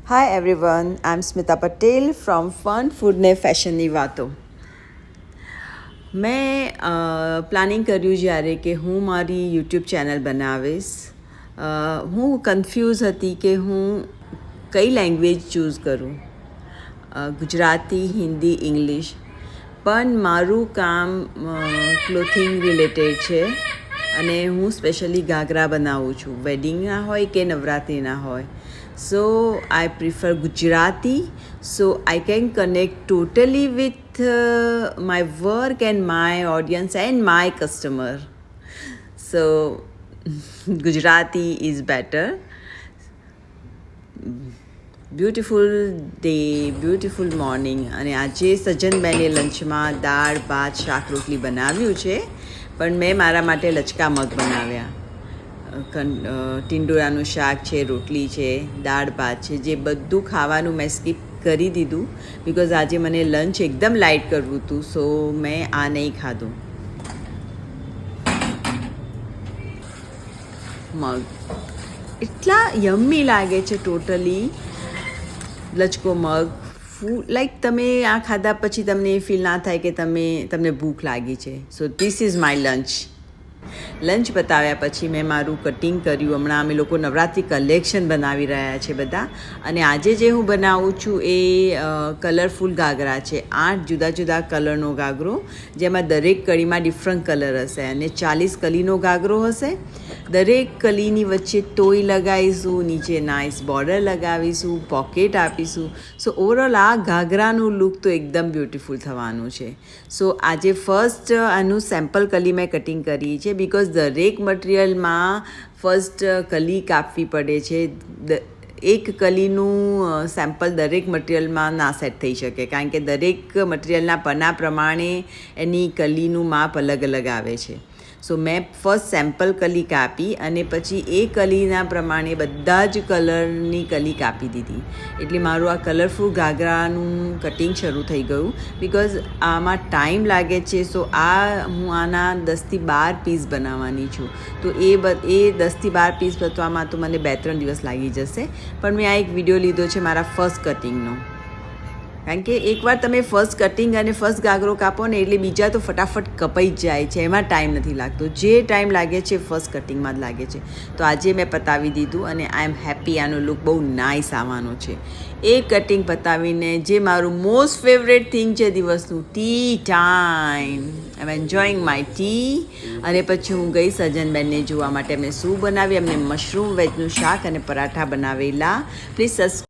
Hi everyone, I'm Smita Patel from Fun Food ને ફેશનની વાતો. મેં પ્લાનિંગ કર્યું જ્યારે કે હું મારી યુટ્યુબ ચેનલ બનાવીશ. હું કન્ફ્યુઝ હતી કે હું કઈ લેંગ્વેજ ચૂઝ કરું, ગુજરાતી, હિન્દી, ઇંગ્લિશ. પણ મારું કામ ક્લોથિંગ રિલેટેડ છે અને હું સ્પેશિયલી ઘાઘરા બનાવું છું, વેડિંગના હોય કે નવરાત્રિના હોય. So I prefer Gujarati, so I can connect totally with my work and my audience and my customer. So Gujarati is better. Beautiful day, beautiful morning. અને આજે સજ્જનબેને લંચમાં દાળ, ભાત, શાક, રોટલી બનાવ્યું છે, પણ મેં મારા માટે લચકા મગ બનાવ્યા. ટીંડોળાનું શાક છે, રોટલી છે, દાળ ભાત છે, જે બધું ખાવાનું મેં સ્કીપ કરી દીધું બિકોઝ આજે મને લંચ એકદમ લાઇટ કરવું હતું. સો મેં આ નહીં ખાધું. મગ એટલા યમ્મી લાગે છે, ટોટલી લચકો મગ. લાઈક તમે આ ખાધા પછી તમને એ ફીલ ના થાય કે તમને ભૂખ લાગી છે. So this is my lunch. Lunch પતાવ્યા પછી મેં મારું કટિંગ કર્યું. હમણાં અમે લોકો નવરાત્રિ કલેક્શન બનાવી રહ્યા છે બધા. અને આજે જે હું બનાવું છું એ કલરફુલ ઘાઘરા છે. 8 જુદા જુદા કલરનો ઘાઘરો, જેમાં દરેક કળીમાં ડિફરન્ટ કલર હશે અને 40 કલીનો ઘાઘરો હશે. દરેક કલીની વચ્ચે ટોય લગાવીશું, નીચે નાઇસ બોર્ડર લગાવીશું, પોકેટ આપીશું. સો ઓવરઓલ આ ઘાઘરાનું લુક તો એકદમ બ્યુટિફુલ થવાનું છે. સો આજે ફર્સ્ટ આનું સેમ્પલ કલી મેં કટિંગ કરી છે બિકોઝ દરેક મટિરિયલમાં ફર્સ્ટ કલી કાપવી પડે છે. એક કલીનું સેમ્પલ દરેક મટિરિયલમાં ના સેટ થઈ શકે, કારણ કે દરેક મટિરિયલના પના પ્રમાણે એની કલીનું માપ અલગ અલગ આવે છે. સો મેં ફર્સ્ટ સેમ્પલ કલી કાપી અને પછી એ કલીના પ્રમાણે બધા જ કલરની કલી કાપી દીધી. એટલે મારું આ કલરફુલ ઘાઘરાનું કટિંગ શરૂ થઈ ગયું બિકોઝ આમાં ટાઈમ લાગે છે. સો હું આના 10થી 12 પીસ બનાવવાની છું. તો એ 10થી 12 પીસ બનવામાં તો મને 2-3 દિવસ લાગી જશે. પણ મેં આ એક વિડીયો લીધો છે મારા ફર્સ્ટ કટિંગનો, કારણ કે એકવાર તમે ફર્સ્ટ કટિંગ અને ફર્સ્ટ ઘાઘરો કાપો ને એટલે બીજા તો ફટાફટ કપાઈ જ જાય છે, એમાં ટાઈમ નથી લાગતો. જે ટાઈમ લાગે છે ફર્સ્ટ કટિંગમાં જ લાગે છે. તો આજે મેં પતાવી દીધું અને આઈ એમ હેપી. આનો લુક બહુ નાઇસ આવવાનો છે. એ કટિંગ પતાવીને જે મારું મોસ્ટ ફેવરેટ થિંગ છે દિવસનું, tea time. I am enjoying my tea. અને પછી હું ગઈ સજ્જનબેનને જોવા માટે. એમને શું બનાવી, એમને મશરૂમ વેજનું શાક અને પરાઠા બનાવેલા. પ્લીઝ